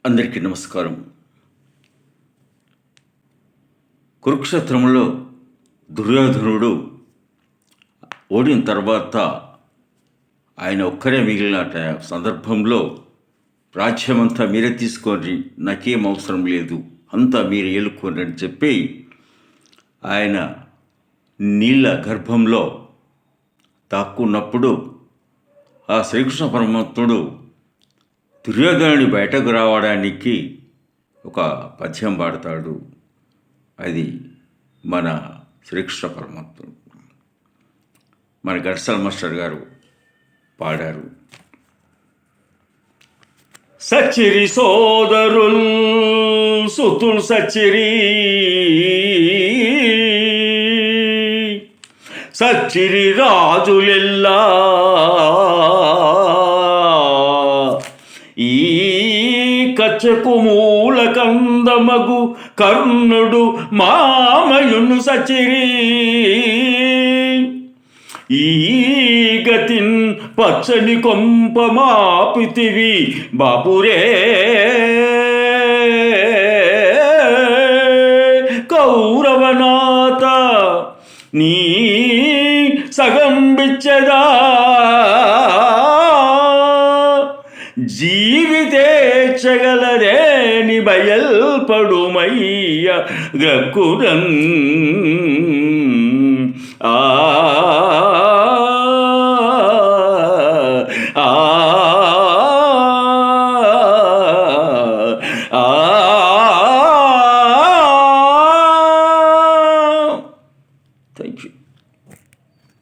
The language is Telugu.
అందరికీ నమస్కారం. కురుక్షేత్రంలో దుర్యోధనుడు ఓడిన తర్వాత ఆయన ఒక్కరే మిగిలిన సందర్భంలో రాజ్యమంతా మీరే తీసుకోండి, నాకేం అవసరం లేదు, అంతా మీరు ఏలుకోండి అని చెప్పి ఆయన నీళ్ళ గర్భంలో దాక్కున్నప్పుడు ఆ శ్రీకృష్ణ పరమాత్ముడు దుర్యోధనుడి బయటకు రావడానికి ఒక పద్యం పాడతాడు. అది మన శ్రీకృష్ణ పరమాత్ముడు, మన ఘంటసాల మాస్టర్ గారు పాడారు. సచ్చిరి సోదరుల్ సుతుల్ సచ్చిరి, సచ్చిరి రాజులెల్లా ఈ కచ్చకు మూల కందమగు కర్ణుడు మామయును సచిరి, ఈ గతిన్ పచ్చని కొంప మాపితివి బాపురే కౌరవనాథ, నీ సగం బిచ్చదా జీవితేచ్చగలరేని బయల్పడుమయ్య గ్రక్కురన్.